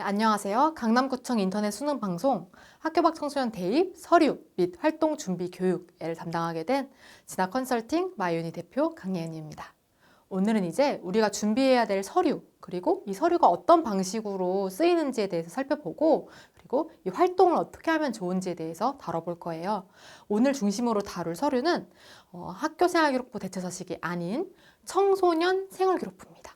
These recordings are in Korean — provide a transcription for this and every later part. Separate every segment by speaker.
Speaker 1: 안녕하세요. 강남구청 인터넷 수능 방송 학교 밖 청소년 대입, 서류 및 활동 준비 교육을 담당하게 된 진학 컨설팅 마이유니 대표 강예은입니다. 오늘은 이제 우리가 준비해야 될 서류, 그리고 이 서류가 어떤 방식으로 쓰이는지에 대해서 살펴보고, 그리고 이 활동을 어떻게 하면 좋은지에 대해서 다뤄볼 거예요. 오늘 중심으로 다룰 서류는 학교생활기록부 대체서식이 아닌 청소년 생활기록부입니다.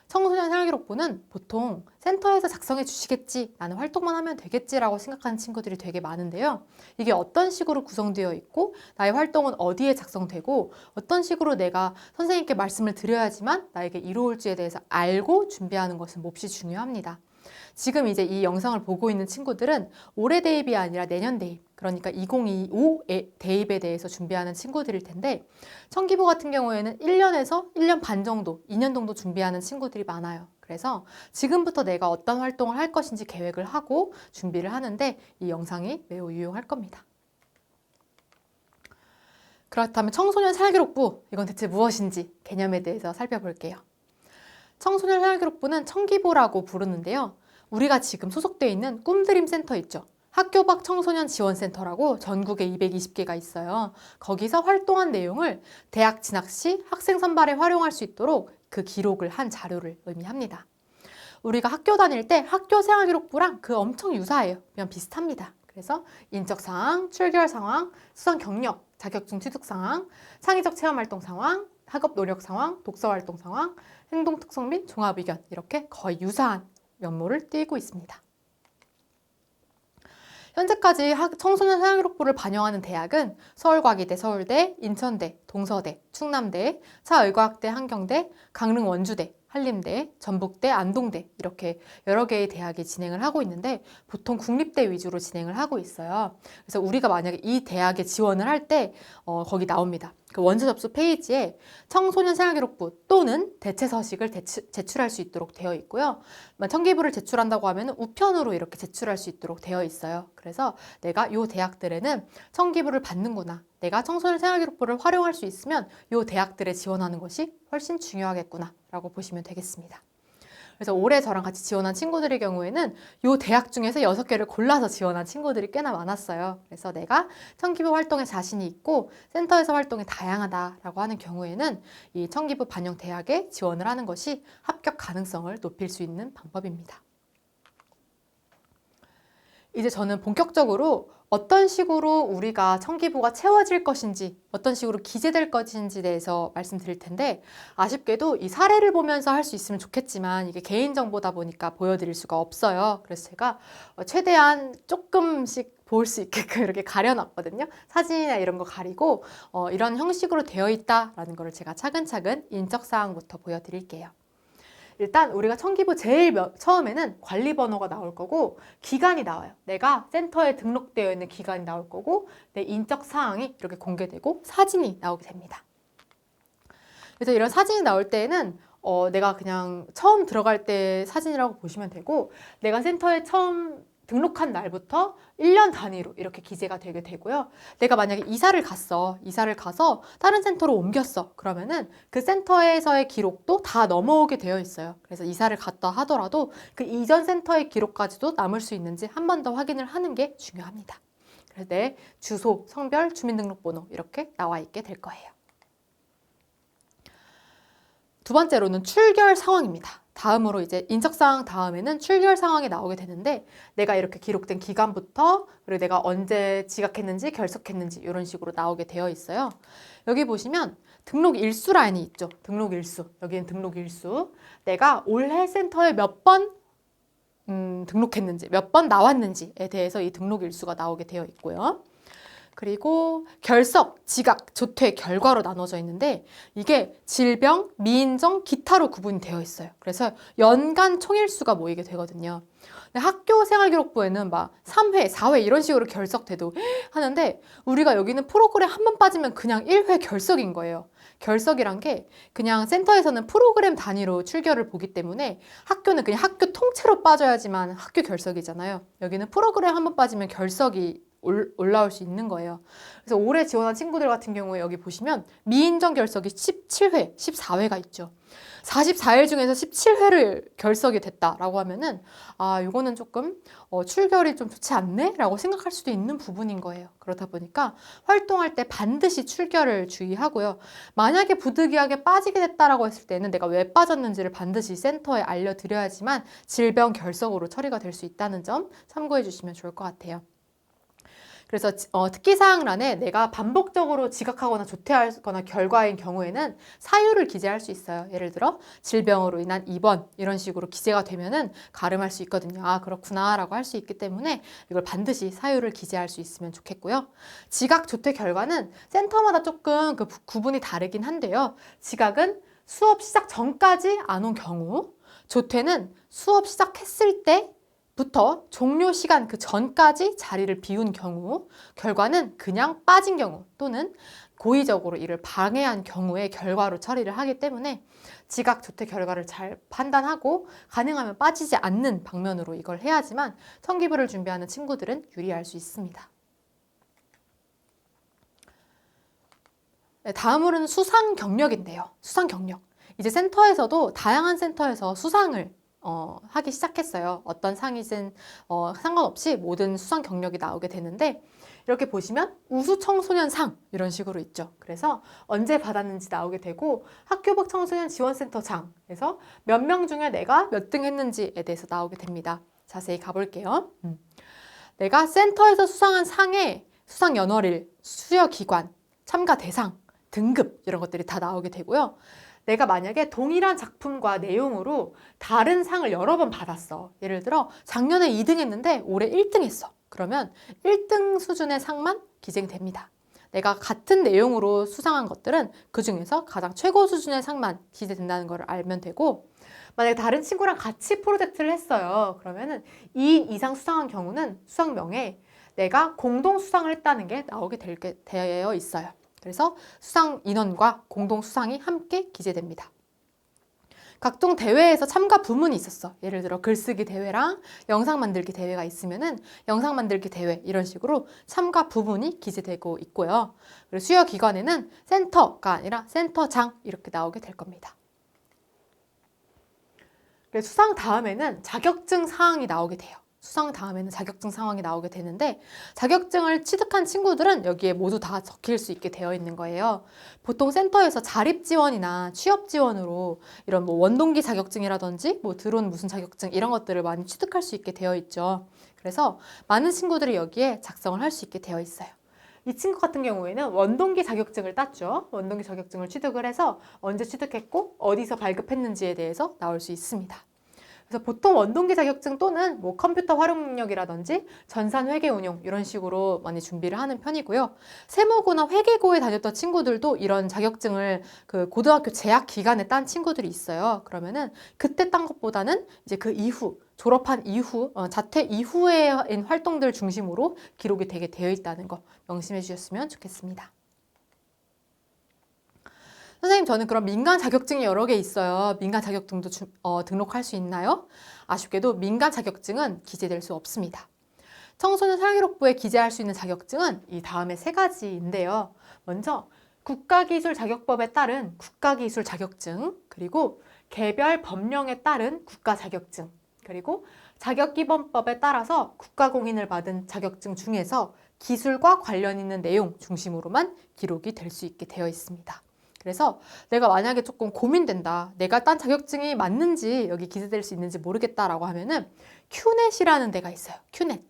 Speaker 1: 청소년 생활기록부는 보통 센터에서 작성해 주시겠지, 나는 활동만 하면 되겠지라고 생각하는 친구들이 되게 많은데요. 이게 어떤 식으로 구성되어 있고, 나의 활동은 어디에 작성되고, 어떤 식으로 내가 선생님께 말씀을 드려야지만 나에게 이루어질지에 대해서 알고 준비하는 것은 몹시 중요합니다. 지금 이제 이 영상을 보고 있는 친구들은 올해 대입이 아니라 내년 대입, 그러니까 2025 대입에 대해서 준비하는 친구들일 텐데, 청기부 같은 경우에는 1년에서 1년 반 정도, 2년 정도 준비하는 친구들이 많아요. 그래서 지금부터 내가 어떤 활동을 할 것인지 계획을 하고 준비를 하는데 이 영상이 매우 유용할 겁니다. 그렇다면 청소년 생활기록부, 이건 대체 무엇인지 개념에 대해서 살펴볼게요. 청소년 생활기록부는 청기부라고 부르는데요. 우리가 지금 소속되어 있는 꿈드림 센터 있죠. 학교 밖 청소년 지원센터라고 전국에 220개가 있어요. 거기서 활동한 내용을 대학 진학 시 학생 선발에 활용할 수 있도록 그 기록을 한 자료를 의미합니다. 우리가 학교 다닐 때 학교 생활기록부랑 그 엄청 유사해요. 그냥 비슷합니다. 그래서 인적 상황, 출결 상황, 수상 경력, 자격증 취득 상황, 창의적 체험 활동 상황, 학업 노력 상황, 독서 활동 상황, 행동 특성 및 종합 의견, 이렇게 거의 유사한 면모를 띠고 있습니다. 현재까지 청소년 생활기록부를 반영하는 대학은 서울과기대, 서울대, 인천대, 동서대, 충남대, 사의과학대, 한경대, 강릉 원주대, 한림대, 전북대, 안동대, 이렇게 여러 개의 대학이 진행을 하고 있는데 보통 국립대 위주로 진행을 하고 있어요. 그래서 우리가 만약에 이 대학에 지원을 할 때 거기 나옵니다. 그 원서 접수 페이지에 청소년 생활기록부 또는 대체서식을 제출할 수 있도록 되어 있고요. 청기부를 제출한다고 하면 우편으로 이렇게 제출할 수 있도록 되어 있어요. 그래서 내가 이 대학들에는 청기부를 받는구나, 내가 청소년 생활기록부를 활용할 수 있으면 이 대학들에 지원하는 것이 훨씬 중요하겠구나 라고 보시면 되겠습니다. 그래서 올해 저랑 같이 지원한 친구들의 경우에는 이 대학 중에서 6개를 골라서 지원한 친구들이 꽤나 많았어요. 그래서 내가 청기부 활동에 자신이 있고 센터에서 활동이 다양하다라고 하는 경우에는 이 청기부 반영 대학에 지원을 하는 것이 합격 가능성을 높일 수 있는 방법입니다. 이제 저는 본격적으로 어떤 식으로 우리가 청기부가 채워질 것인지, 어떤 식으로 기재될 것인지에 대해서 말씀드릴 텐데, 아쉽게도 이 사례를 보면서 할 수 있으면 좋겠지만 이게 개인정보다 보니까 보여드릴 수가 없어요. 그래서 제가 최대한 조금씩 볼 수 있게끔 이렇게 가려놨거든요. 사진이나 이런 거 가리고 이런 형식으로 되어 있다라는 거를 제가 차근차근 인적사항부터 보여드릴게요. 일단 우리가 청기부 제일 처음에는 관리번호가 나올 거고 기간이 나와요. 내가 센터에 등록되어 있는 기간이 나올 거고 내 인적 사항이 이렇게 공개되고 사진이 나오게 됩니다. 그래서 이런 사진이 나올 때에는 내가 그냥 처음 들어갈 때 사진이라고 보시면 되고, 내가 센터에 처음 등록한 날부터 1년 단위로 이렇게 기재가 되게 되고요. 내가 만약에 이사를 가서 다른 센터로 옮겼어. 그러면은 그 센터에서의 기록도 다 넘어오게 되어 있어요. 그래서 이사를 갔다 하더라도 그 이전 센터의 기록까지도 남을 수 있는지 한 번 더 확인을 하는 게 중요합니다. 그래서 내 주소, 성별, 주민등록번호 이렇게 나와 있게 될 거예요. 두 번째로는 출결 상황입니다. 다음으로 이제 인적사항 다음에는 출결 상황이 나오게 되는데, 내가 이렇게 기록된 기간부터, 그리고 내가 언제 지각했는지 결석했는지 이런 식으로 나오게 되어 있어요. 여기 보시면 등록 일수 라인이 있죠. 등록 일수. 여기는 등록 일수. 내가 올해 센터에 몇 번 등록했는지, 몇 번 나왔는지에 대해서 이 등록 일수가 나오게 되어 있고요. 그리고 결석, 지각, 조퇴, 결과로 나눠져 있는데 이게 질병, 미인정, 기타로 구분이 되어 있어요. 그래서 연간 총일수가 모이게 되거든요. 학교 생활기록부에는 막 3회, 4회 이런 식으로 결석돼도 하는데, 우리가 여기는 프로그램 한 번 빠지면 그냥 1회 결석인 거예요. 결석이란 게 그냥 센터에서는 프로그램 단위로 출결을 보기 때문에 학교는 그냥 학교 통째로 빠져야지만 학교 결석이잖아요. 여기는 프로그램 한 번 빠지면 결석이 올라올 수 있는 거예요. 그래서 올해 지원한 친구들 같은 경우에 여기 보시면 미인정 결석이 17회, 14회가 있죠. 44일 중에서 17회를 결석이 됐다라고 하면은 이거는 조금 출결이 좀 좋지 않네? 라고 생각할 수도 있는 부분인 거예요. 그렇다 보니까 활동할 때 반드시 출결을 주의하고요. 만약에 부득이하게 빠지게 됐다라고 했을 때는 내가 왜 빠졌는지를 반드시 센터에 알려드려야지만 질병 결석으로 처리가 될 수 있다는 점 참고해 주시면 좋을 것 같아요. 그래서 특기사항란에 내가 반복적으로 지각하거나 조퇴하거나 결과인 경우에는 사유를 기재할 수 있어요. 예를 들어 질병으로 인한 입원 이런 식으로 기재가 되면은 가름할 수 있거든요. 그렇구나 라고 할 수 있기 때문에 이걸 반드시 사유를 기재할 수 있으면 좋겠고요. 지각, 조퇴 결과는 센터마다 조금 그 구분이 다르긴 한데요. 지각은 수업 시작 전까지 안 온 경우, 조퇴는 수업 시작했을 때 부터 종료 시간 그 전까지 자리를 비운 경우, 결과는 그냥 빠진 경우 또는 고의적으로 이를 방해한 경우의 결과로 처리를 하기 때문에 지각, 조퇴 결과를 잘 판단하고 가능하면 빠지지 않는 방면으로 이걸 해야지만 청기부를 준비하는 친구들은 유리할 수 있습니다. 네, 다음으로는 수상 경력인데요. 수상 경력. 이제 센터에서도 다양한 센터에서 수상을 하기 시작했어요. 어떤 상이든 상관없이 모든 수상 경력이 나오게 되는데 이렇게 보시면 우수청소년상 이런 식으로 있죠. 그래서 언제 받았는지 나오게 되고 학교복 청소년 지원센터장에서 몇 명 중에 내가 몇 등 했는지에 대해서 나오게 됩니다. 자세히 가볼게요. 내가 센터에서 수상한 상의 수상 연월일, 수여 기관, 참가 대상, 등급 이런 것들이 다 나오게 되고요. 내가 만약에 동일한 작품과 내용으로 다른 상을 여러 번 받았어. 예를 들어 작년에 2등 했는데 올해 1등 했어. 그러면 1등 수준의 상만 기재됩니다. 내가 같은 내용으로 수상한 것들은 그중에서 가장 최고 수준의 상만 기재된다는 걸 알면 되고, 만약에 다른 친구랑 같이 프로젝트를 했어요. 그러면은 2인 이상 수상한 경우는 수상명에 내가 공동 수상을 했다는 게 나오게 되어 있어요. 그래서 수상 인원과 공동 수상이 함께 기재됩니다. 각종 대회에서 참가 부문이 있었어. 예를 들어 글쓰기 대회랑 영상 만들기 대회가 있으면은 영상 만들기 대회 이런 식으로 참가 부문이 기재되고 있고요. 그리고 수여 기관에는 센터가 아니라 센터장 이렇게 나오게 될 겁니다. 수상 다음에는 자격증 사항이 나오게 돼요. 수상 다음에는 자격증 상황이 나오게 되는데 자격증을 취득한 친구들은 여기에 모두 다 적힐 수 있게 되어 있는 거예요. 보통 센터에서 자립 지원이나 취업 지원으로 이런 뭐 원동기 자격증이라든지 뭐 드론 무슨 자격증 이런 것들을 많이 취득할 수 있게 되어 있죠. 그래서 많은 친구들이 여기에 작성을 할 수 있게 되어 있어요. 이 친구 같은 경우에는 원동기 자격증을 땄죠. 원동기 자격증을 취득을 해서 언제 취득했고 어디서 발급했는지에 대해서 나올 수 있습니다. 그래서 보통 원동기 자격증 또는 뭐 컴퓨터 활용 능력이라든지 전산 회계 운용 이런 식으로 많이 준비를 하는 편이고요. 세무고나 회계고에 다녔던 친구들도 이런 자격증을 그 고등학교 재학 기간에 딴 친구들이 있어요. 그러면은 그때 딴 것보다는 이제 그 이후 졸업한 이후 자퇴 이후의 활동들 중심으로 기록이 되게 되어 있다는 거 명심해 주셨으면 좋겠습니다. 선생님, 저는 그럼 민간 자격증이 여러 개 있어요. 민간 자격증도 등록할 수 있나요? 아쉽게도 민간 자격증은 기재될 수 없습니다. 청소년 사회기록부에 기재할 수 있는 자격증은 이 다음에 3가지인데요. 먼저 국가기술자격법에 따른 국가기술 자격증, 그리고 개별 법령에 따른 국가자격증, 그리고 자격기본법에 따라서 국가공인을 받은 자격증 중에서 기술과 관련 있는 내용 중심으로만 기록이 될 수 있게 되어 있습니다. 그래서 내가 만약에 조금 고민된다. 내가 딴 자격증이 맞는지 여기 기재될 수 있는지 모르겠다라고 하면은 큐넷이라는 데가 있어요. 큐넷.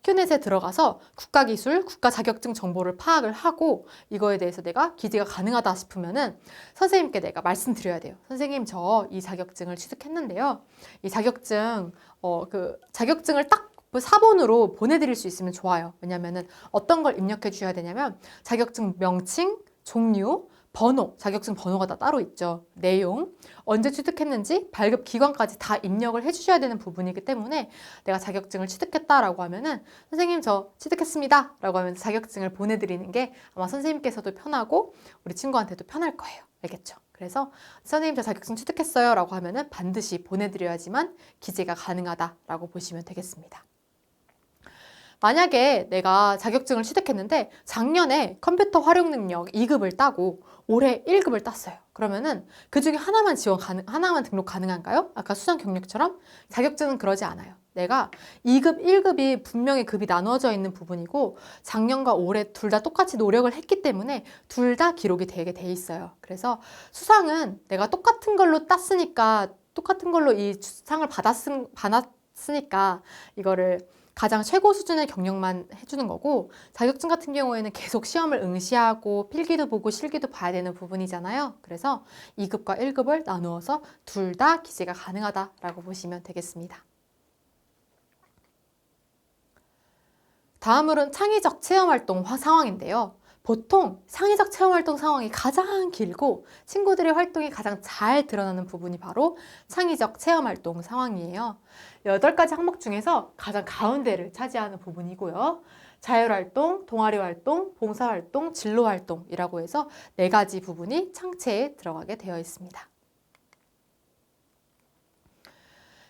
Speaker 1: 큐넷에 들어가서 국가기술, 국가자격증 정보를 파악을 하고 이거에 대해서 내가 기재가 가능하다 싶으면은 선생님께 내가 말씀드려야 돼요. 선생님, 저 이 자격증을 취득했는데요. 이 자격증, 자격증을 딱 사본으로 보내드릴 수 있으면 좋아요. 왜냐면은 어떤 걸 입력해 주셔야 되냐면 자격증 명칭, 종류, 번호, 자격증 번호가 다 따로 있죠. 내용, 언제 취득했는지, 발급 기관까지 다 입력을 해주셔야 되는 부분이기 때문에 내가 자격증을 취득했다라고 하면은 선생님 저 취득했습니다 라고 하면서 자격증을 보내드리는 게 아마 선생님께서도 편하고 우리 친구한테도 편할 거예요. 알겠죠? 그래서 선생님 저 자격증 취득했어요 라고 하면은 반드시 보내드려야지만 기재가 가능하다라고 보시면 되겠습니다. 만약에 내가 자격증을 취득했는데 작년에 컴퓨터 활용 능력 2급을 따고 올해 1급을 땄어요. 그러면은 그 중에 하나만 등록 가능한가요? 아까 수상 경력처럼? 자격증은 그러지 않아요. 내가 2급, 1급이 분명히 급이 나눠져 있는 부분이고 작년과 올해 둘 다 똑같이 노력을 했기 때문에 둘 다 기록이 되게 돼 있어요. 그래서 수상은 내가 똑같은 걸로 땄으니까 똑같은 걸로 이 상을 받았으니까 이거를 가장 최고 수준의 경력만 해주는 거고 자격증 같은 경우에는 계속 시험을 응시하고 필기도 보고 실기도 봐야 되는 부분이잖아요. 그래서 2급과 1급을 나누어서 둘 다 기재가 가능하다라고 보시면 되겠습니다. 다음으로는 창의적 체험활동 상황인데요. 보통 창의적 체험활동 상황이 가장 길고 친구들의 활동이 가장 잘 드러나는 부분이 바로 창의적 체험활동 상황이에요. 8가지 항목 중에서 가장 가운데를 차지하는 부분이고요. 자율활동, 동아리활동, 봉사활동, 진로활동이라고 해서 4가지 부분이 창체에 들어가게 되어 있습니다.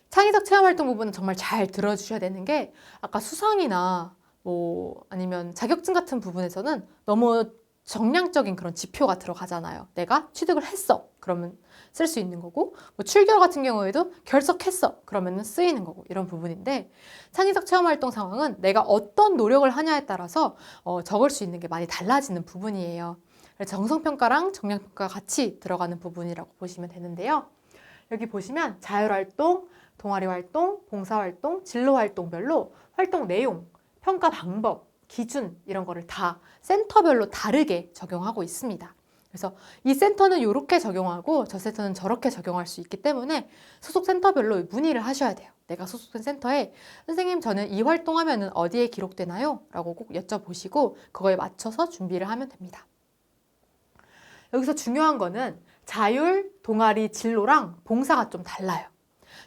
Speaker 1: 창의적 체험활동 부분은 정말 잘 들어주셔야 되는 게 아까 수상이나 아니면 자격증 같은 부분에서는 너무 정량적인 그런 지표가 들어가잖아요. 내가 취득을 했어. 그러면 쓸 수 있는 거고 출결 같은 경우에도 결석했어. 그러면 쓰이는 거고 이런 부분인데 창의적 체험활동 상황은 내가 어떤 노력을 하냐에 따라서 적을 수 있는 게 많이 달라지는 부분이에요. 정성평가랑 정량평가가 같이 들어가는 부분이라고 보시면 되는데요. 여기 보시면 자율활동, 동아리활동, 봉사활동, 진로활동별로 활동 내용, 평가 방법, 기준 이런 거를 다 센터별로 다르게 적용하고 있습니다. 그래서 이 센터는 이렇게 적용하고 저 센터는 저렇게 적용할 수 있기 때문에 소속 센터별로 문의를 하셔야 돼요. 내가 소속된 센터에 선생님 저는 이 활동하면 어디에 기록되나요? 라고 꼭 여쭤보시고 그거에 맞춰서 준비를 하면 됩니다. 여기서 중요한 거는 자율, 동아리, 진로랑 봉사가 좀 달라요.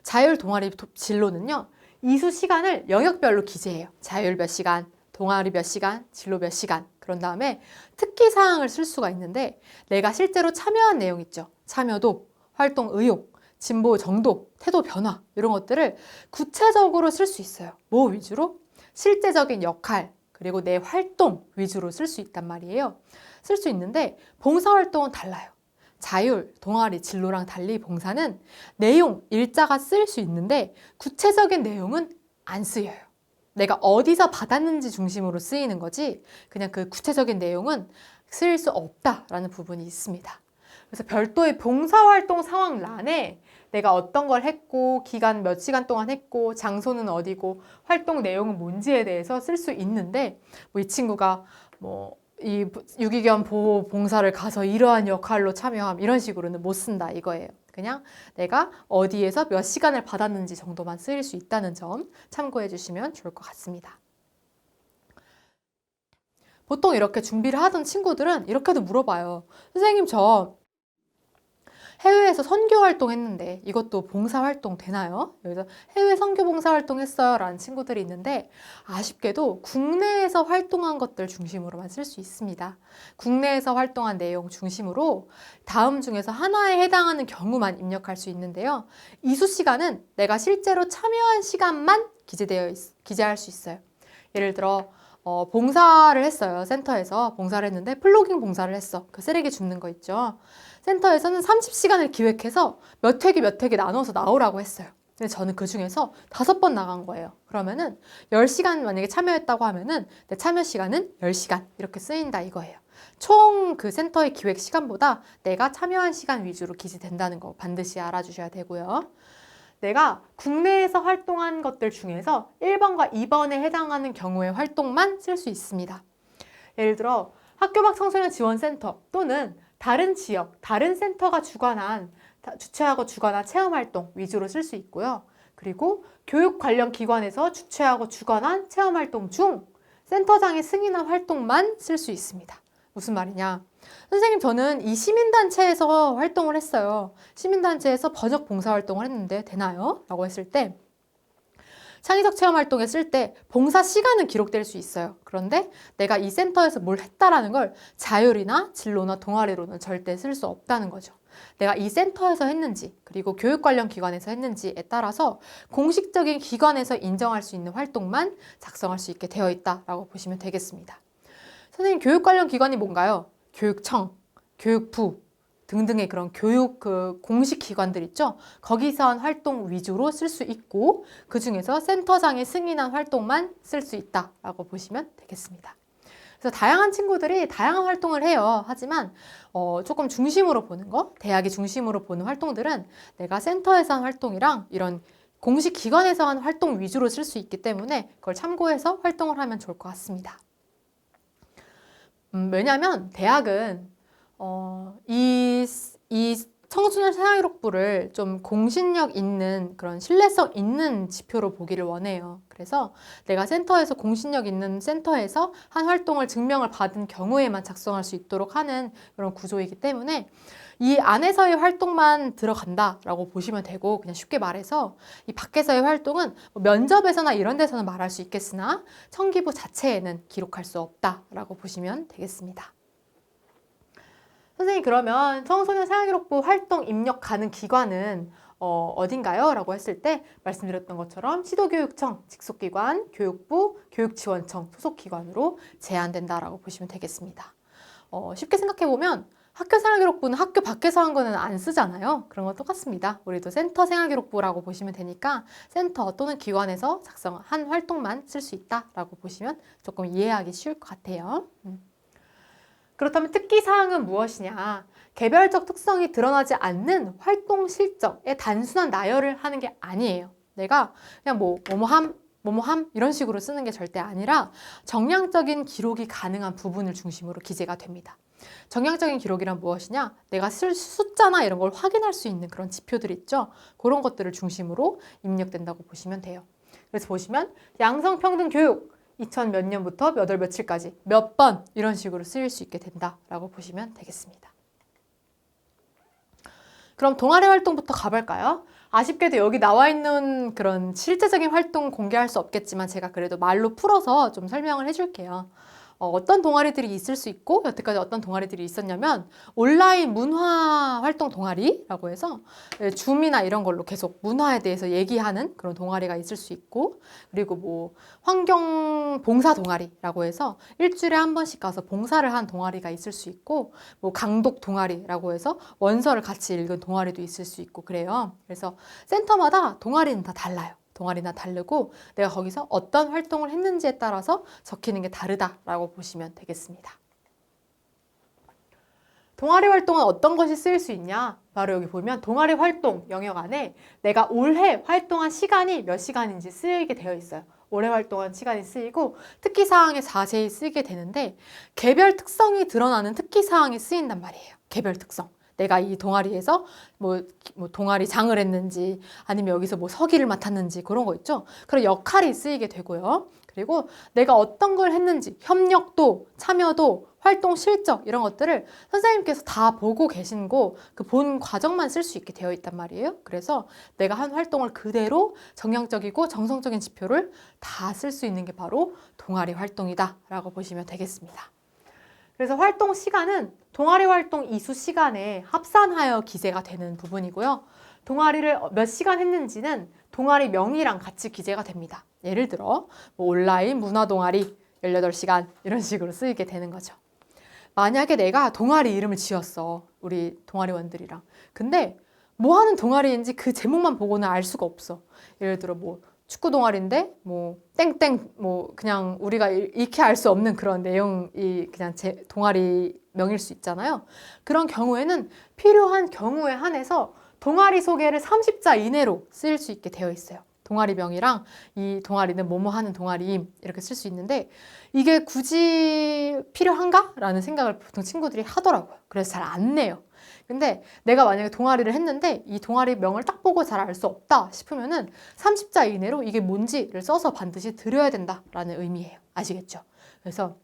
Speaker 1: 자율, 동아리, 진로는요. 이수 시간을 영역별로 기재해요. 자율 몇 시간, 동아리 몇 시간, 진로 몇 시간. 그런 다음에 특기사항을 쓸 수가 있는데 내가 실제로 참여한 내용 있죠. 참여도, 활동 의욕, 진보 정도, 태도 변화 이런 것들을 구체적으로 쓸 수 있어요. 뭐 위주로? 실제적인 역할, 그리고 내 활동 위주로 쓸 수 있단 말이에요. 쓸 수 있는데 봉사활동은 달라요. 자율, 동아리, 진로랑 달리 봉사는 내용, 일자가 쓰일 수 있는데 구체적인 내용은 안 쓰여요. 내가 어디서 받았는지 중심으로 쓰이는 거지 그냥 그 구체적인 내용은 쓰일 수 없다라는 부분이 있습니다. 그래서 별도의 봉사활동 상황란에 내가 어떤 걸 했고 기간 몇 시간 동안 했고 장소는 어디고 활동 내용은 뭔지에 대해서 쓸 수 있는데 이 친구가 이 유기견 보호 봉사를 가서 이러한 역할로 참여함 이런 식으로는 못 쓴다 이거예요. 그냥 내가 어디에서 몇 시간을 받았는지 정도만 쓰일 수 있다는 점 참고해 주시면 좋을 것 같습니다. 보통 이렇게 준비를 하던 친구들은 이렇게도 물어봐요. 선생님 저 해외에서 선교 활동했는데 이것도 봉사활동 되나요? 여기서 해외 선교 봉사활동 했어요 라는 친구들이 있는데 아쉽게도 국내에서 활동한 것들 중심으로만 쓸 수 있습니다. 국내에서 활동한 내용 중심으로 다음 중에서 하나에 해당하는 경우만 입력할 수 있는데요. 이수 시간은 내가 실제로 참여한 시간만 기재할 수 있어요. 예를 들어 봉사를 했어요. 센터에서 봉사를 했는데 플로깅 봉사를 했어. 그 쓰레기 줍는 거 있죠. 센터에서는 30시간을 기획해서 몇 회기 나눠서 나오라고 했어요. 근데 저는 그 중에서 5번 나간 거예요. 그러면은 10시간 만약에 참여했다고 하면은 내 참여 시간은 10시간 이렇게 쓰인다 이거예요. 총 그 센터의 기획 시간보다 내가 참여한 시간 위주로 기재된다는 거 반드시 알아주셔야 되고요. 내가 국내에서 활동한 것들 중에서 1번과 2번에 해당하는 경우의 활동만 쓸 수 있습니다. 예를 들어 학교 밖 청소년 지원센터 또는 다른 지역, 다른 센터가 주최하고 주관한 체험활동 위주로 쓸 수 있고요. 그리고 교육 관련 기관에서 주최하고 주관한 체험활동 중 센터장의 승인한 활동만 쓸 수 있습니다. 무슨 말이냐? 선생님 저는 이 시민단체에서 활동을 했어요. 시민단체에서 번역 봉사활동을 했는데 되나요? 라고 했을 때 창의적 체험활동에 쓸 때 봉사 시간은 기록될 수 있어요. 그런데 내가 이 센터에서 뭘 했다라는 걸 자율이나 진로나 동아리로는 절대 쓸 수 없다는 거죠. 내가 이 센터에서 했는지 그리고 교육 관련 기관에서 했는지에 따라서 공식적인 기관에서 인정할 수 있는 활동만 작성할 수 있게 되어 있다라고 보시면 되겠습니다. 선생님, 교육 관련 기관이 뭔가요? 교육청, 교육부 등등의 그런 교육 공식 기관들 있죠? 거기서 한 활동 위주로 쓸 수 있고 그 중에서 센터장이 승인한 활동만 쓸 수 있다라고 보시면 되겠습니다. 그래서 다양한 친구들이 다양한 활동을 해요. 하지만 조금 중심으로 보는 거, 대학이 중심으로 보는 활동들은 내가 센터에서 한 활동이랑 이런 공식 기관에서 한 활동 위주로 쓸 수 있기 때문에 그걸 참고해서 활동을 하면 좋을 것 같습니다. 왜냐하면 대학은 이 청소년 생활기록부를 좀 공신력 있는 그런 신뢰성 있는 지표로 보기를 원해요. 그래서 내가 센터에서 공신력 있는 센터에서 한 활동을 증명을 받은 경우에만 작성할 수 있도록 하는 그런 구조이기 때문에 이 안에서의 활동만 들어간다라고 보시면 되고, 그냥 쉽게 말해서 이 밖에서의 활동은 뭐 면접에서나 이런 데서는 말할 수 있겠으나 청기부 자체에는 기록할 수 없다라고 보시면 되겠습니다. 선생님, 그러면 청소년 생활기록부 활동 입력 가능 기관은 어딘가요? 라고 했을 때 말씀드렸던 것처럼 시도교육청, 직속기관, 교육부, 교육지원청 소속기관으로 제한된다라고 보시면 되겠습니다. 쉽게 생각해보면 학교 생활기록부는 학교 밖에서 한 거는 안 쓰잖아요. 그런 건 똑같습니다. 우리도 센터 생활기록부라고 보시면 되니까 센터 또는 기관에서 작성한 활동만 쓸 수 있다라고 보시면 조금 이해하기 쉬울 것 같아요. 그렇다면 특기사항은 무엇이냐? 개별적 특성이 드러나지 않는 활동 실적의 단순한 나열을 하는 게 아니에요. 내가 그냥 뭐뭐함 이런 식으로 쓰는 게 절대 아니라 정량적인 기록이 가능한 부분을 중심으로 기재가 됩니다. 정량적인 기록이란 무엇이냐? 내가 쓸 숫자나 이런 걸 확인할 수 있는 그런 지표들 있죠? 그런 것들을 중심으로 입력된다고 보시면 돼요. 그래서 보시면 양성평등교육 2000 몇 년부터 몇 월 며칠까지 몇 번 이런 식으로 쓰일 수 있게 된다라고 보시면 되겠습니다. 그럼 동아리 활동부터 가볼까요? 아쉽게도 여기 나와 있는 그런 실제적인 활동 공개할 수 없겠지만 제가 그래도 말로 풀어서 좀 설명을 해줄게요. 어떤 동아리들이 있을 수 있고 여태까지 어떤 동아리들이 있었냐면 온라인 문화 활동 동아리라고 해서 줌이나 이런 걸로 계속 문화에 대해서 얘기하는 그런 동아리가 있을 수 있고, 그리고 뭐 환경 봉사 동아리라고 해서 일주일에 한 번씩 가서 봉사를 한 동아리가 있을 수 있고, 뭐 강독 동아리라고 해서 원서를 같이 읽은 동아리도 있을 수 있고 그래요. 그래서 센터마다 동아리는 다 달라요. 동아리나 다르고 내가 거기서 어떤 활동을 했는지에 따라서 적히는 게 다르다라고 보시면 되겠습니다. 동아리 활동은 어떤 것이 쓰일 수 있냐? 바로 여기 보면 동아리 활동 영역 안에 내가 올해 활동한 시간이 몇 시간인지 쓰이게 되어 있어요. 올해 활동한 시간이 쓰이고 특기사항에 자세히 쓰이게 되는데 개별 특성이 드러나는 특기사항이 쓰인단 말이에요. 개별 특성. 내가 이 동아리에서 뭐 동아리 장을 했는지 아니면 여기서 뭐 서기를 맡았는지 그런 거 있죠. 그런 역할이 쓰이게 되고요. 그리고 내가 어떤 걸 했는지 협력도, 참여도, 활동 실적 이런 것들을 선생님께서 다 보고 계신 거 그 본 과정만 쓸 수 있게 되어 있단 말이에요. 그래서 내가 한 활동을 그대로 정량적이고 정성적인 지표를 다 쓸 수 있는 게 바로 동아리 활동이다라고 보시면 되겠습니다. 그래서 활동 시간은 동아리 활동 이수 시간에 합산하여 기재가 되는 부분이고요. 동아리를 몇 시간 했는지는 동아리 명이랑 같이 기재가 됩니다. 예를 들어 뭐 온라인 문화 동아리 18시간 이런 식으로 쓰이게 되는 거죠. 만약에 내가 동아리 이름을 지었어. 우리 동아리원들이랑. 근데 뭐 하는 동아리인지 그 제목만 보고는 알 수가 없어. 예를 들어 뭐 축구 동아리인데 뭐 땡땡 뭐 그냥 우리가 익히 알 수 없는 그런 내용이 그냥 제 동아리 명일 수 있잖아요. 그런 경우에는 필요한 경우에 한해서 동아리 소개를 30자 이내로 쓸 수 있게 되어 있어요. 동아리명이랑 이 동아리는 뭐뭐 하는 동아리임 이렇게 쓸 수 있는데 이게 굳이 필요한가? 라는 생각을 보통 친구들이 하더라고요. 그래서 잘 안 내요. 근데 내가 만약에 동아리를 했는데 이 동아리명을 딱 보고 잘 알 수 없다 싶으면은 30자 이내로 이게 뭔지를 써서 반드시 드려야 된다라는 의미예요. 아시겠죠? 그래서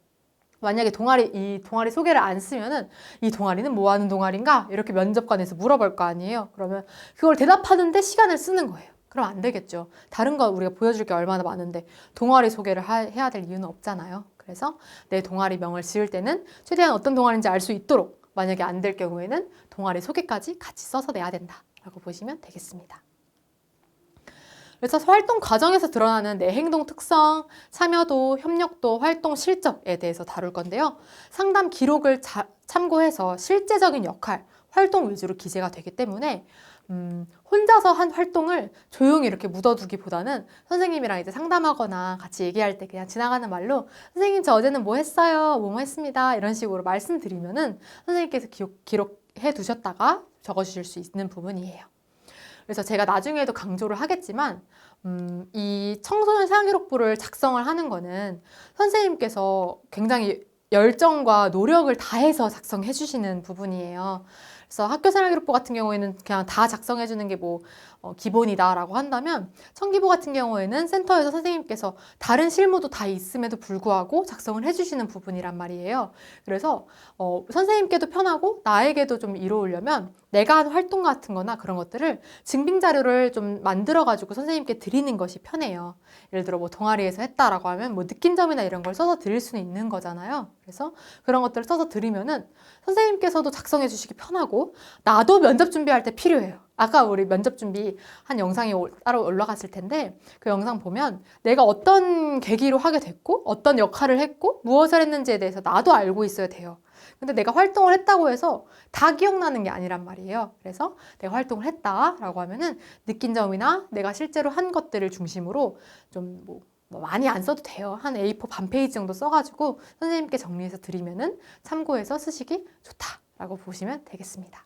Speaker 1: 만약에 이 동아리 소개를 안 쓰면은 이 동아리는 뭐 하는 동아리인가? 이렇게 면접관에서 물어볼 거 아니에요. 그러면 그걸 대답하는데 시간을 쓰는 거예요. 그럼 안 되겠죠. 다른 거 우리가 보여줄 게 얼마나 많은데 동아리 소개를 해야 될 이유는 없잖아요. 그래서 내 동아리 명을 지을 때는 최대한 어떤 동아리인지 알 수 있도록 만약에 안 될 경우에는 동아리 소개까지 같이 써서 내야 된다라고 보시면 되겠습니다. 그래서 활동 과정에서 드러나는 내 행동 특성, 참여도, 협력도, 활동 실적에 대해서 다룰 건데요. 상담 기록을 참고해서 실제적인 역할, 활동 위주로 기재가 되기 때문에 혼자서 한 활동을 조용히 이렇게 묻어두기보다는 선생님이랑 이제 상담하거나 같이 얘기할 때 그냥 지나가는 말로 선생님 저 어제는 뭐 했어요? 뭐뭐 했습니다. 이런 식으로 말씀드리면은 선생님께서 기록해 두셨다가 적어주실 수 있는 부분이에요. 그래서 제가 나중에도 강조를 하겠지만 이 청소년 사용기록부를 작성을 하는 거는 선생님께서 굉장히 열정과 노력을 다해서 작성해 주시는 부분이에요. 그래서 학교생활기록부 같은 경우에는 그냥 다 작성해 주는 게 기본이다라고 한다면 청기부 같은 경우에는 센터에서 선생님께서 다른 실무도 다 있음에도 불구하고 작성을 해주시는 부분이란 말이에요. 그래서 선생님께도 편하고 나에게도 좀 이로우려면 내가 한 활동 같은 거나 그런 것들을 증빙 자료를 좀 만들어 가지고 선생님께 드리는 것이 편해요. 예를 들어 동아리에서 했다라고 하면 느낀 점이나 이런 걸 써서 드릴 수는 있는 거잖아요. 그래서 그런 것들을 써서 드리면은 선생님께서도 작성해 주시기 편하고 나도 면접 준비할 때 필요해요. 아까 우리 면접 준비 한 영상이 따로 올라갔을 텐데 그 영상 보면 내가 어떤 계기로 하게 됐고 어떤 역할을 했고 무엇을 했는지에 대해서 나도 알고 있어야 돼요. 근데 내가 활동을 했다고 해서 다 기억나는 게 아니란 말이에요. 그래서 내가 활동을 했다라고 하면은 느낀 점이나 내가 실제로 한 것들을 중심으로 좀 많이 안 써도 돼요. 한 A4 반 페이지 정도 써가지고 선생님께 정리해서 드리면은 참고해서 쓰시기 좋다라고 보시면 되겠습니다.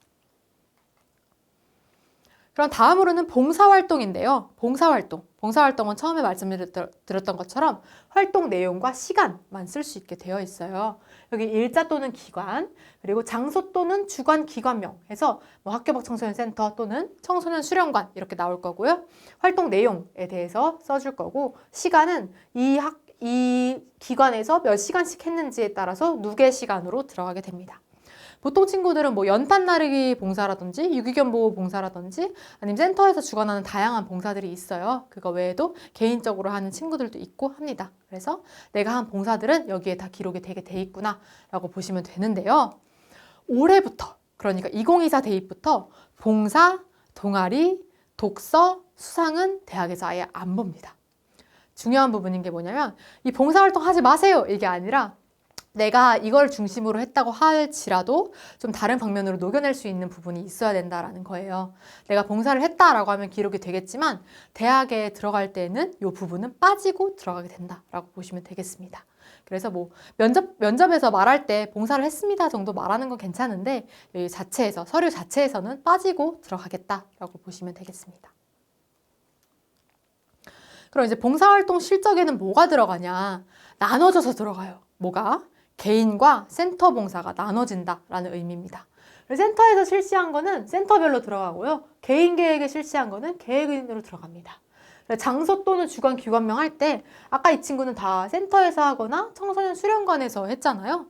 Speaker 1: 그럼 다음으로는 봉사활동인데요. 봉사활동은 처음에 말씀드렸던 것처럼 활동 내용과 시간만 쓸 수 있게 되어 있어요. 여기 일자 또는 기관, 그리고 장소 또는 주관 기관명 해서 학교 밖 청소년 센터 또는 청소년 수련관 이렇게 나올 거고요. 활동 내용에 대해서 써줄 거고 시간은 이 기관에서 몇 시간씩 했는지에 따라서 누계 시간으로 들어가게 됩니다. 보통 친구들은 연탄 나르기 봉사라든지 유기견 보호 봉사라든지 아니면 센터에서 주관하는 다양한 봉사들이 있어요. 그거 외에도 개인적으로 하는 친구들도 있고 합니다. 그래서 내가 한 봉사들은 여기에 다 기록이 되게 돼 있구나 라고 보시면 되는데요. 올해부터 그러니까 2024 대입부터 봉사, 동아리, 독서, 수상은 대학에서 아예 안 봅니다. 중요한 부분인 게 뭐냐면 이 봉사활동 하지 마세요 이게 아니라 내가 이걸 중심으로 했다고 할지라도 좀 다른 방면으로 녹여낼 수 있는 부분이 있어야 된다라는 거예요. 내가 봉사를 했다라고 하면 기록이 되겠지만 대학에 들어갈 때는 이 부분은 빠지고 들어가게 된다라고 보시면 되겠습니다. 그래서 면접에서 말할 때 봉사를 했습니다 정도 말하는 건 괜찮은데 여기 서류 자체에서는 빠지고 들어가겠다라고 보시면 되겠습니다. 그럼 이제 봉사활동 실적에는 뭐가 들어가냐? 나눠져서 들어가요. 뭐가? 개인과 센터 봉사가 나눠진다라는 의미입니다. 센터에서 실시한 거는 센터별로 들어가고요. 개인 계획에 실시한 거는 계획인으로 들어갑니다. 장소 또는 주관 기관명 할 때 아까 이 친구는 다 센터에서 하거나 청소년 수련관에서 했잖아요.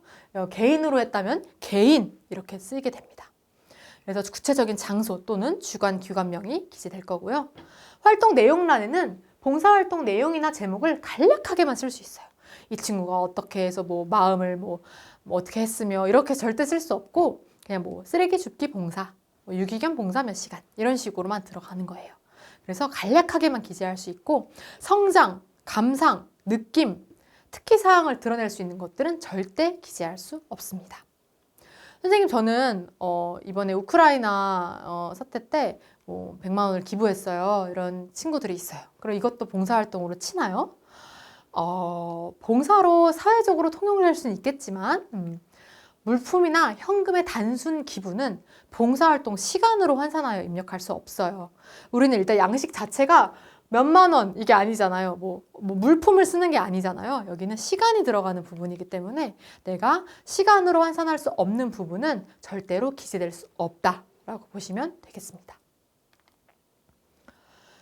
Speaker 1: 개인으로 했다면 개인 이렇게 쓰이게 됩니다. 그래서 구체적인 장소 또는 주관 기관명이 기재될 거고요. 활동 내용란에는 봉사활동 내용이나 제목을 간략하게만 쓸 수 있어요. 이 친구가 어떻게 해서 마음을 어떻게 했으며 이렇게 절대 쓸 수 없고 그냥 쓰레기 줍기 봉사, 유기견 봉사 몇 시간 이런 식으로만 들어가는 거예요. 그래서 간략하게만 기재할 수 있고 성장, 감상, 느낌, 특기 사항을 드러낼 수 있는 것들은 절대 기재할 수 없습니다. 선생님 저는 이번에 우크라이나 사태 때 100만 원을 기부했어요. 이런 친구들이 있어요. 그럼 이것도 봉사활동으로 치나요? 봉사로 사회적으로 통용을 할 수는 있겠지만 물품이나 현금의 단순 기부는 봉사활동 시간으로 환산하여 입력할 수 없어요. 우리는 일단 양식 자체가 몇만 원 이게 아니잖아요. 물품을 쓰는 게 아니잖아요. 여기는 시간이 들어가는 부분이기 때문에 내가 시간으로 환산할 수 없는 부분은 절대로 기재될 수 없다라고 보시면 되겠습니다.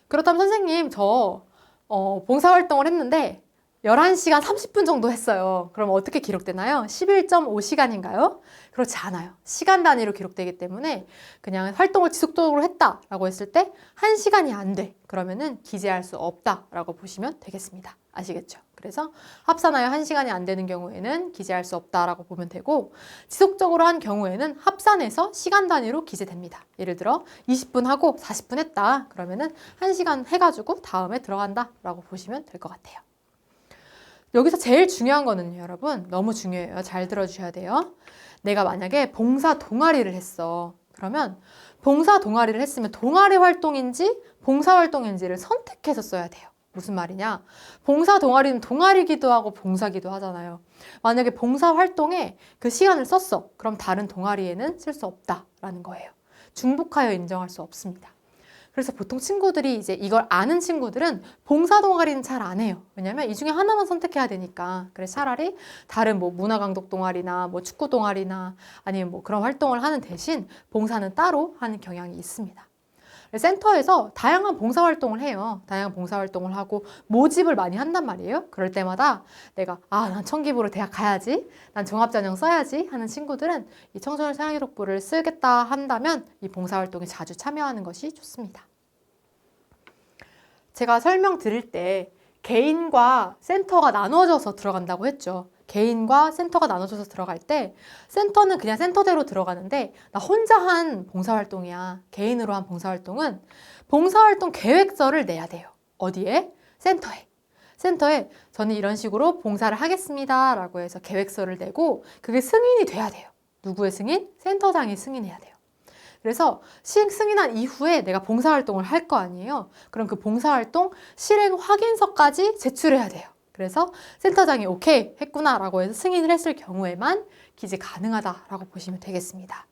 Speaker 1: 그렇다면 선생님 저 봉사활동을 했는데 11시간 30분 정도 했어요. 그럼 어떻게 기록되나요? 11.5시간인가요? 그렇지 않아요. 시간 단위로 기록되기 때문에 그냥 활동을 지속적으로 했다라고 했을 때 1시간이 안 돼. 그러면은 기재할 수 없다라고 보시면 되겠습니다. 아시겠죠? 그래서 합산하여 1시간이 안 되는 경우에는 기재할 수 없다라고 보면 되고, 지속적으로 한 경우에는 합산해서 시간 단위로 기재됩니다. 예를 들어 20분 하고 40분 했다. 그러면은 1시간 해가지고 다음에 들어간다라고 보시면 될 것 같아요. 여기서 제일 중요한 거는요, 여러분. 너무 중요해요. 잘 들어주셔야 돼요. 내가 만약에 봉사 동아리를 했어. 그러면 봉사 동아리를 했으면 동아리 활동인지 봉사 활동인지를 선택해서 써야 돼요. 무슨 말이냐? 봉사 동아리는 동아리기도 하고 봉사기도 하잖아요. 만약에 봉사 활동에 그 시간을 썼어. 그럼 다른 동아리에는 쓸 수 없다라는 거예요. 중복하여 인정할 수 없습니다. 그래서 보통 친구들이 이제 이걸 아는 친구들은 봉사 동아리는 잘 안 해요. 왜냐면 이 중에 하나만 선택해야 되니까. 그래서 차라리 다른 뭐 문화강독 동아리나 뭐 축구 동아리나 아니면 뭐 그런 활동을 하는 대신 봉사는 따로 하는 경향이 있습니다. 센터에서 다양한 봉사활동을 해요. 다양한 봉사활동을 하고 모집을 많이 한단 말이에요. 그럴 때마다 내가 난 청기부로 대학 가야지, 난 종합전형 써야지 하는 친구들은 이 청소년 생활기록부를 쓰겠다 한다면 이 봉사활동에 자주 참여하는 것이 좋습니다. 제가 설명드릴 때 개인과 센터가 나눠져서 들어간다고 했죠. 개인과 센터가 나눠져서 들어갈 때 센터는 그냥 센터대로 들어가는데 나 혼자 한 봉사활동이야. 개인으로 한 봉사활동은 봉사활동 계획서를 내야 돼요. 어디에? 센터에. 센터에 저는 이런 식으로 봉사를 하겠습니다 라고 해서 계획서를 내고 그게 승인이 돼야 돼요. 누구의 승인? 센터장이 승인해야 돼요. 그래서 승인한 이후에 내가 봉사활동을 할 거 아니에요. 그럼 그 봉사활동 실행 확인서까지 제출해야 돼요. 그래서 센터장이 오케이 했구나라고 해서 승인을 했을 경우에만 기재 가능하다라고 보시면 되겠습니다.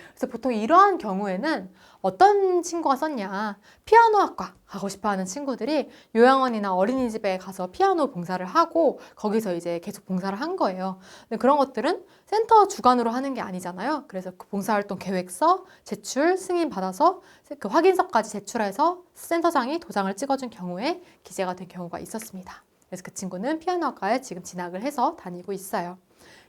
Speaker 1: 그래서 보통 이러한 경우에는 어떤 친구가 썼냐, 피아노학과 가고 싶어하는 친구들이 요양원이나 어린이집에 가서 피아노 봉사를 하고 거기서 이제 계속 봉사를 한 거예요. 근데 그런 것들은 센터 주관으로 하는 게 아니잖아요. 그래서 그 봉사활동 계획서 제출, 승인 받아서 그 확인서까지 제출해서 센터장이 도장을 찍어준 경우에 기재가 된 경우가 있었습니다. 그래서 그 친구는 피아노학과에 지금 진학을 해서 다니고 있어요.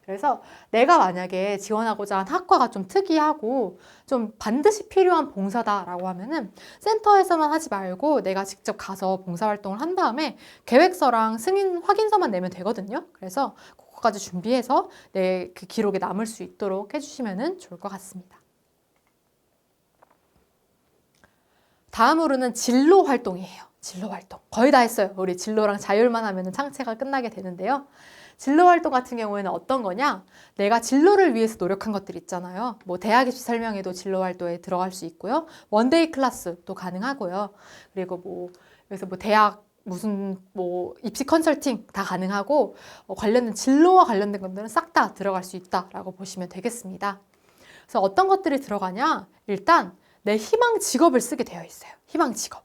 Speaker 1: 그래서 내가 만약에 지원하고자 한 학과가 좀 특이하고 좀 반드시 필요한 봉사다라고 하면은 센터에서만 하지 말고 내가 직접 가서 봉사활동을 한 다음에 계획서랑 승인 확인서만 내면 되거든요. 그래서 그거까지 준비해서 내 그 기록에 남을 수 있도록 해주시면 좋을 것 같습니다. 다음으로는 진로 활동이에요. 진로 활동. 거의 다 했어요. 우리 진로랑 자율만 하면 창체가 끝나게 되는데요. 진로 활동 같은 경우에는 어떤 거냐? 내가 진로를 위해서 노력한 것들 있잖아요. 뭐 대학 입시 설명회도 진로 활동에 들어갈 수 있고요. 원데이 클래스도 가능하고요. 그리고 뭐 그래서 뭐 대학 무슨 뭐 입시 컨설팅 다 가능하고 관련된 진로와 관련된 것들은 싹 다 들어갈 수 있다라고 보시면 되겠습니다. 그래서 어떤 것들이 들어가냐? 일단 내 희망 직업을 쓰게 되어 있어요. 희망 직업.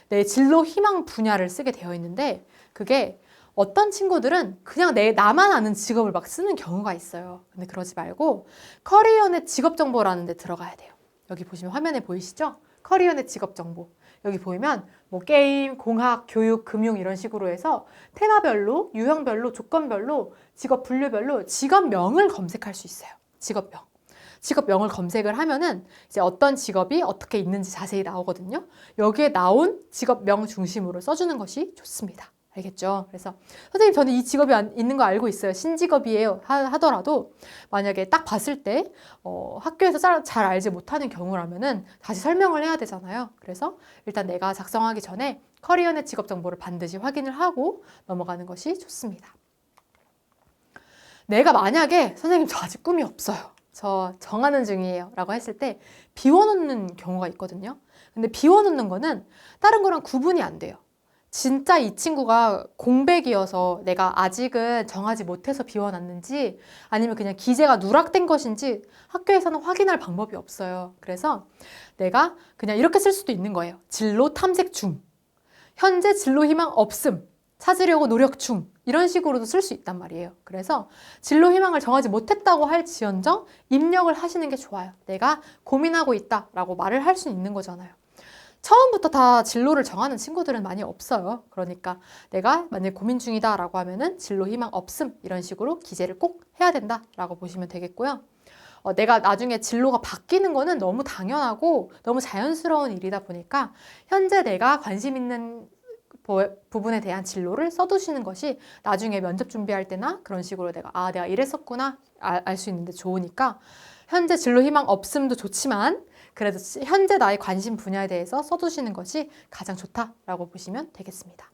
Speaker 1: 내 진로 희망 분야를 쓰게 되어 있는데 그게 어떤 친구들은 그냥 나만 아는 직업을 막 쓰는 경우가 있어요. 근데 그러지 말고 커리어넷 직업정보라는 데 들어가야 돼요. 여기 보시면 화면에 보이시죠? 커리어넷 직업정보. 여기 보이면 뭐 게임, 공학, 교육, 금융 이런 식으로 해서 테마별로, 유형별로, 조건별로, 직업 분류별로 직업명을 검색할 수 있어요. 직업명. 직업명을 검색을 하면은 이제 어떤 직업이 어떻게 있는지 자세히 나오거든요. 여기에 나온 직업명 중심으로 써주는 것이 좋습니다. 알겠죠? 그래서 선생님 저는 이 직업이 있는 거 알고 있어요. 신직업이에요 하더라도 만약에 딱 봤을 때 학교에서 잘 알지 못하는 경우라면은 다시 설명을 해야 되잖아요. 그래서 일단 내가 작성하기 전에 커리어넷 직업 정보를 반드시 확인을 하고 넘어가는 것이 좋습니다. 내가 만약에 선생님 저 아직 꿈이 없어요. 저 정하는 중이에요 라고 했을 때 비워놓는 경우가 있거든요. 근데 비워놓는 거는 다른 거랑 구분이 안 돼요. 진짜 이 친구가 공백이어서 내가 아직은 정하지 못해서 비워놨는지 아니면 그냥 기재가 누락된 것인지 학교에서는 확인할 방법이 없어요. 그래서 내가 그냥 이렇게 쓸 수도 있는 거예요. 진로 탐색 중, 현재 진로 희망 없음, 찾으려고 노력 중 이런 식으로도 쓸 수 있단 말이에요. 그래서 진로 희망을 정하지 못했다고 할지언정 입력을 하시는 게 좋아요. 내가 고민하고 있다라고 말을 할 수 있는 거잖아요. 처음부터 다 진로를 정하는 친구들은 많이 없어요. 그러니까 내가 만약에 고민 중이다 라고 하면은 진로 희망 없음 이런 식으로 기재를 꼭 해야 된다 라고 보시면 되겠고요. 내가 나중에 진로가 바뀌는 거는 너무 당연하고 너무 자연스러운 일이다 보니까 현재 내가 관심 있는 부분에 대한 진로를 써두시는 것이 나중에 면접 준비할 때나 그런 식으로 내가 이랬었구나 알 수 있는데 좋으니까 현재 진로 희망 없음도 좋지만 그래도 현재 나의 관심 분야에 대해서 써두시는 것이 가장 좋다라고 보시면 되겠습니다.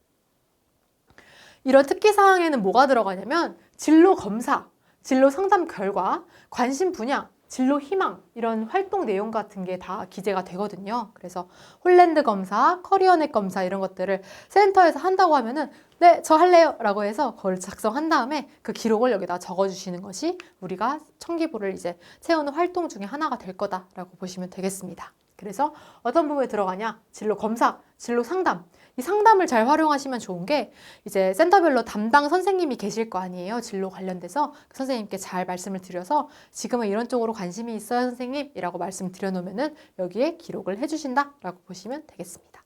Speaker 1: 이런 특기사항에는 뭐가 들어가냐면 진로 검사, 진로 상담 결과, 관심 분야, 진로 희망 이런 활동 내용 같은 게 다 기재가 되거든요. 그래서 홀랜드 검사, 커리어넷 검사 이런 것들을 센터에서 한다고 하면은 네, 저 할래요 라고 해서 그걸 작성한 다음에 그 기록을 여기다 적어주시는 것이 우리가 청기부를 이제 채우는 활동 중에 하나가 될 거다라고 보시면 되겠습니다. 그래서 어떤 부분에 들어가냐? 진로 검사, 진로 상담. 이 상담을 잘 활용하시면 좋은 게 이제 센터별로 담당 선생님이 계실 거 아니에요. 진로 관련돼서 그 선생님께 잘 말씀을 드려서 지금은 이런 쪽으로 관심이 있어요 선생님 이라고 말씀드려 놓으면은 여기에 기록을 해주신다라고 보시면 되겠습니다.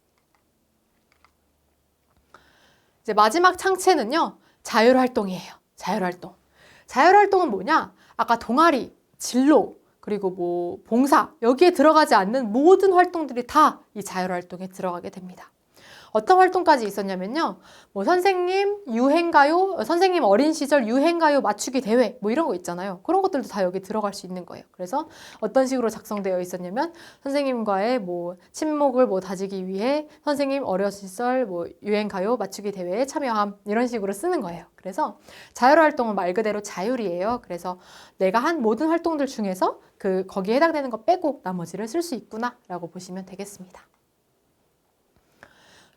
Speaker 1: 이제 마지막 창체는요. 자율활동이에요. 자율활동. 자율활동은 뭐냐? 아까 동아리, 진로, 그리고 뭐 봉사 여기에 들어가지 않는 모든 활동들이 다 이 자율활동에 들어가게 됩니다. 어떤 활동까지 있었냐면요. 뭐 선생님 유행가요, 선생님 어린 시절 유행가요 맞추기 대회 뭐 이런 거 있잖아요. 그런 것들도 다 여기 들어갈 수 있는 거예요. 그래서 어떤 식으로 작성되어 있었냐면 선생님과의 뭐 친목을 뭐 다지기 위해 선생님 어렸을 시절 뭐 유행가요 맞추기 대회에 참여함 이런 식으로 쓰는 거예요. 그래서 자율활동은 말 그대로 자율이에요. 그래서 내가 한 모든 활동들 중에서 거기에 해당되는 거 빼고 나머지를 쓸 수 있구나라고 보시면 되겠습니다.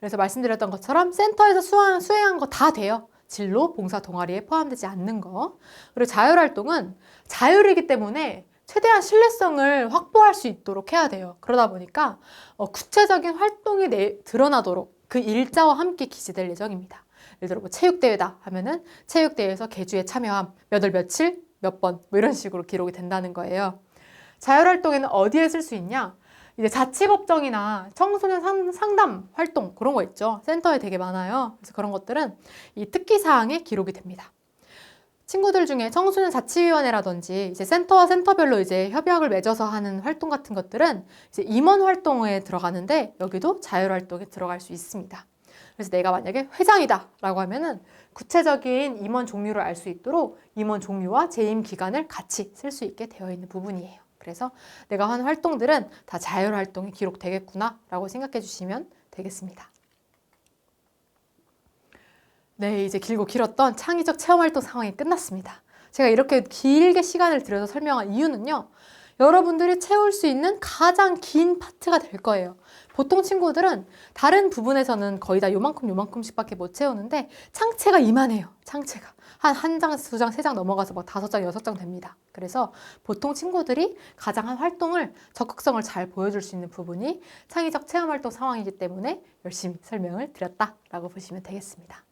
Speaker 1: 그래서 말씀드렸던 것처럼 센터에서 수행한 거 다 돼요. 진로, 봉사, 동아리에 포함되지 않는 거. 그리고 자율활동은 자율이기 때문에 최대한 신뢰성을 확보할 수 있도록 해야 돼요. 그러다 보니까 구체적인 활동이 드러나도록 그 일자와 함께 기재될 예정입니다. 예를 들어 뭐 체육대회다 하면은 체육대회에서 개주에 참여함, 몇 월 며칠, 몇 번 뭐 이런 식으로 기록이 된다는 거예요. 자율활동에는 어디에 쓸 수 있냐? 이제 자치법정이나 청소년 상담 활동 그런 거 있죠. 센터에 되게 많아요. 그래서 그런 것들은 이 특기사항에 기록이 됩니다. 친구들 중에 청소년 자치위원회라든지 이제 센터와 센터별로 이제 협약을 맺어서 하는 활동 같은 것들은 이제 임원 활동에 들어가는데 여기도 자율활동에 들어갈 수 있습니다. 그래서 내가 만약에 회장이다 라고 하면은 구체적인 임원 종류를 알 수 있도록 임원 종류와 재임 기간을 같이 쓸 수 있게 되어 있는 부분이에요. 그래서 내가 한 활동들은 다 자율활동이 기록되겠구나 라고 생각해 주시면 되겠습니다. 네, 이제 길고 길었던 창의적 체험활동 상황이 끝났습니다. 제가 이렇게 길게 시간을 들여서 설명한 이유는요. 여러분들이 채울 수 있는 가장 긴 파트가 될 거예요. 보통 친구들은 다른 부분에서는 거의 다 요만큼씩밖에 못 채우는데 창체가 이만해요. 창체가. 한 장, 두 장, 세 장 넘어가서 막 5장, 6장 됩니다. 그래서 보통 친구들이 가장 한 활동을 적극성을 잘 보여줄 수 있는 부분이 창의적 체험활동 상황이기 때문에 열심히 설명을 드렸다라고 보시면 되겠습니다.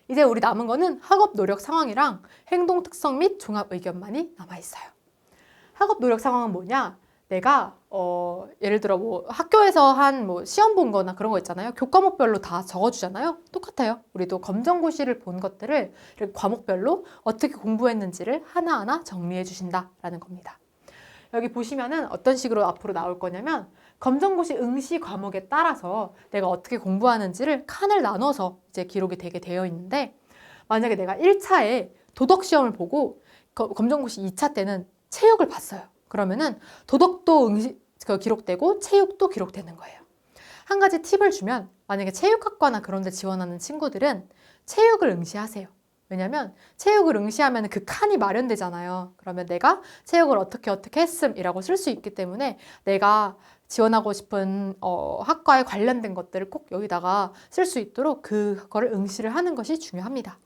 Speaker 1: 이제 우리 남은 거는 학업 노력 상황이랑 행동 특성 및 종합 의견만이 남아있어요. 학업 노력 상황은 뭐냐? 내가 예를 들어 뭐 학교에서 한 뭐 시험 본 거나 그런 거 있잖아요. 교과목별로 다 적어주잖아요. 똑같아요. 우리도 검정고시를 본 것들을 이렇게 과목별로 어떻게 공부했는지를 하나하나 정리해 주신다라는 겁니다. 여기 보시면은 어떤 식으로 앞으로 나올 거냐면 검정고시 응시 과목에 따라서 내가 어떻게 공부하는지를 칸을 나눠서 이제 기록이 되게 되어 있는데 만약에 내가 1차에 도덕 시험을 보고 검정고시 2차 때는 체육을 봤어요. 그러면은 도덕도 기록되고 체육도 기록되는 거예요. 한 가지 팁을 주면 만약에 체육학과나 그런 데 지원하는 친구들은 체육을 응시하세요. 왜냐면 체육을 응시하면 그 칸이 마련되잖아요. 그러면 내가 체육을 어떻게 했음이라고 쓸 수 있기 때문에 내가 지원하고 싶은 학과에 관련된 것들을 꼭 여기다가 쓸 수 있도록 그거를 응시를 하는 것이 중요합니다.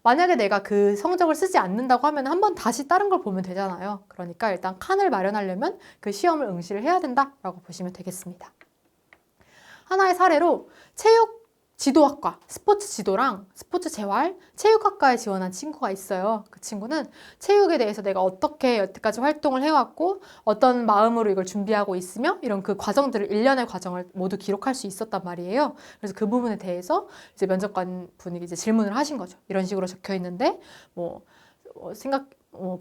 Speaker 1: 만약에 내가 그 성적을 쓰지 않는다고 하면 한번 다시 다른 걸 보면 되잖아요. 그러니까 일단 칸을 마련하려면 그 시험을 응시를 해야 된다라고 보시면 되겠습니다. 하나의 사례로 체육 지도학과, 스포츠 지도랑 스포츠 재활, 체육학과에 지원한 친구가 있어요. 그 친구는 체육에 대해서 내가 어떻게 여태까지 활동을 해왔고 어떤 마음으로 이걸 준비하고 있으며 이런 그 과정들을 일련의 과정을 모두 기록할 수 있었단 말이에요. 그래서 그 부분에 대해서 이제 면접관 분이 이제 질문을 하신 거죠. 이런 식으로 적혀 있는데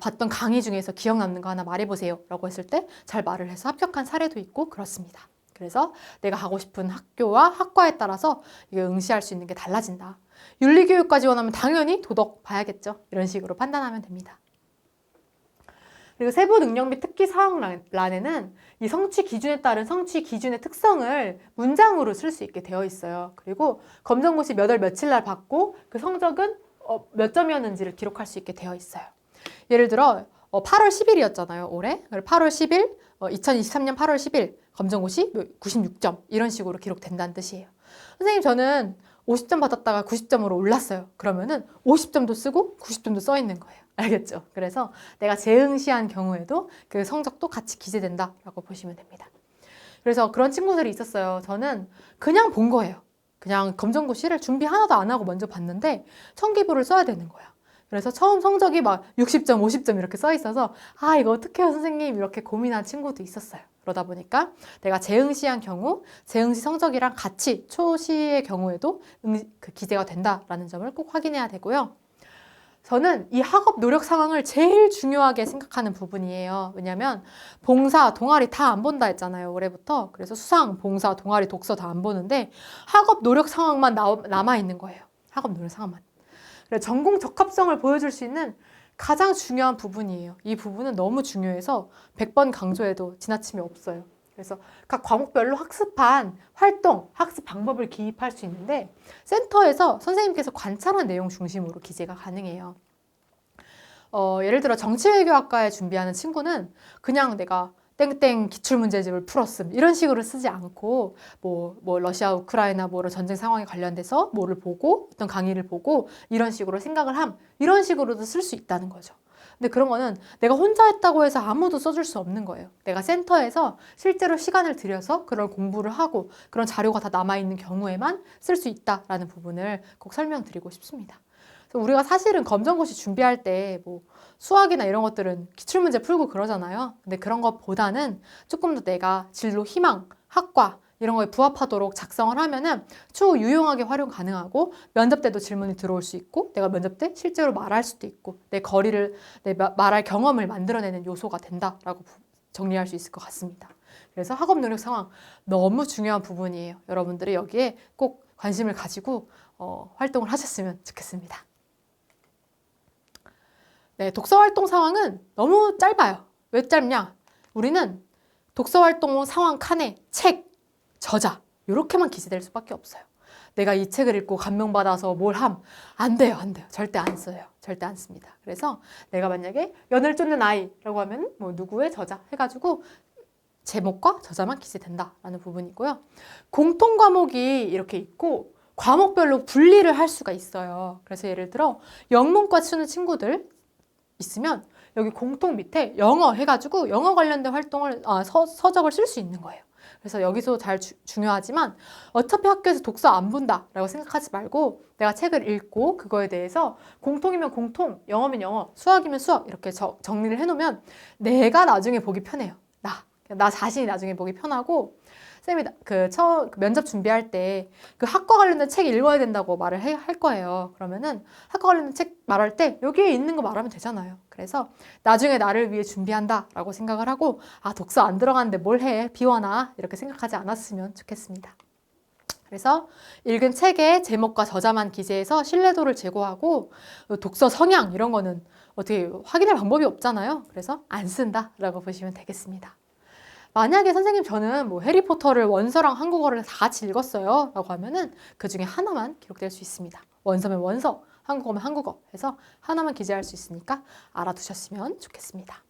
Speaker 1: 봤던 강의 중에서 기억 남는 거 하나 말해보세요 라고 했을 때 잘 말을 해서 합격한 사례도 있고 그렇습니다. 그래서 내가 가고 싶은 학교와 학과에 따라서 이게 응시할 수 있는 게 달라진다. 윤리교육과 지원하면 당연히 도덕 봐야겠죠. 이런 식으로 판단하면 됩니다. 그리고 세부 능력 및 특기 사항란에는 이 성취 기준에 따른 성취 기준의 특성을 문장으로 쓸 수 있게 되어 있어요. 그리고 검정고시 몇 월 며칠 날 받고 그 성적은 몇 점이었는지를 기록할 수 있게 되어 있어요. 예를 들어 8월 10일이었잖아요. 올해. 8월 10일, 2023년 8월 10일 검정고시 96점 이런 식으로 기록된다는 뜻이에요. 선생님 저는 50점 받았다가 90점으로 올랐어요. 그러면은 50점도 쓰고 90점도 써 있는 거예요. 알겠죠? 그래서 내가 재응시한 경우에도 그 성적도 같이 기재된다라고 보시면 됩니다. 그래서 그런 친구들이 있었어요. 저는 그냥 본 거예요. 그냥 검정고시를 준비 하나도 안 하고 먼저 봤는데 청기부를 써야 되는 거야. 그래서 처음 성적이 막 60점, 50점 이렇게 써 있어서 아 이거 어떡해요 선생님 이렇게 고민한 친구도 있었어요. 그러다 보니까 내가 재응시한 경우 재응시 성적이랑 같이 초시의 경우에도 기재가 된다라는 점을 꼭 확인해야 되고요. 저는 이 학업 노력 상황을 제일 중요하게 생각하는 부분이에요. 왜냐면 봉사, 동아리 다 안 본다 했잖아요. 올해부터. 그래서 수상, 봉사, 동아리, 독서 다 안 보는데 학업 노력 상황만 남아있는 거예요. 학업 노력 상황만. 그래서 전공 적합성을 보여줄 수 있는 가장 중요한 부분이에요. 이 부분은 너무 중요해서 100번 강조해도 지나침이 없어요. 그래서 각 과목별로 학습한 활동, 학습 방법을 기입할 수 있는데 센터에서 선생님께서 관찰한 내용 중심으로 기재가 가능해요. 예를 들어 정치외교학과에 준비하는 친구는 그냥 내가 땡땡 기출문제집을 풀었음 이런 식으로 쓰지 않고 뭐 러시아 우크라이나 뭐로 전쟁 상황에 관련돼서 뭐를 보고 어떤 강의를 보고 이런 식으로 생각을 함 이런 식으로도 쓸 수 있다는 거죠. 근데 그런 거는 내가 혼자 했다고 해서 아무도 써줄 수 없는 거예요. 내가 센터에서 실제로 시간을 들여서 그런 공부를 하고 그런 자료가 다 남아있는 경우에만 쓸 수 있다라는 부분을 꼭 설명드리고 싶습니다. 그래서 우리가 사실은 검정고시 준비할 때 뭐 수학이나 이런 것들은 기출문제 풀고 그러잖아요. 근데 그런 것보다는 조금 더 내가 진로, 희망, 학과 이런 거에 부합하도록 작성을 하면은 추후 유용하게 활용 가능하고 면접 때도 질문이 들어올 수 있고 내가 면접 때 실제로 말할 수도 있고 내 말할 경험을 만들어내는 요소가 된다라고 정리할 수 있을 것 같습니다. 그래서 학업 노력 상황 너무 중요한 부분이에요. 여러분들이 여기에 꼭 관심을 가지고 활동을 하셨으면 좋겠습니다. 네, 독서활동 상황은 너무 짧아요. 왜 짧냐? 우리는 독서활동 상황 칸에 책, 저자 이렇게만 기재될 수밖에 없어요. 내가 이 책을 읽고 감명받아서 뭘 함? 안 돼요. 안 돼요. 절대 안 써요. 절대 안 씁니다. 그래서 내가 만약에 연을 쫓는 아이라고 하면 뭐 누구의 저자 해가지고 제목과 저자만 기재된다라는 부분이고요. 공통 과목이 이렇게 있고 과목별로 분리를 할 수가 있어요. 그래서 예를 들어 영문과 치는 친구들 있으면 여기 공통 밑에 영어 해가지고 영어 관련된 활동을 서적을 쓸 수 있는 거예요. 그래서 여기서 중요하지만 어차피 학교에서 독서 안 본다라고 생각하지 말고 내가 책을 읽고 그거에 대해서 공통이면 공통, 영어면 영어, 수학이면 수학 이렇게 정리를 해놓으면 내가 나중에 보기 편해요. 나 자신이 나중에 보기 편하고 쌤이 그 면접 준비할 때 그 학과 관련된 책 읽어야 된다고 말을 할 거예요. 그러면은 학과 관련된 책 말할 때 여기에 있는 거 말하면 되잖아요. 그래서 나중에 나를 위해 준비한다라고 생각을 하고 독서 안 들어가는데 뭘 해? 비워놔. 이렇게 생각하지 않았으면 좋겠습니다. 그래서 읽은 책의 제목과 저자만 기재해서 신뢰도를 제고하고 독서 성향 이런 거는 어떻게 확인할 방법이 없잖아요. 그래서 안 쓴다라고 보시면 되겠습니다. 만약에 선생님 저는 뭐 해리포터를 원서랑 한국어를 다 같이 읽었어요 라고 하면은 그 중에 하나만 기록될 수 있습니다. 원서면 원서, 한국어면 한국어 해서 하나만 기재할 수 있으니까 알아두셨으면 좋겠습니다.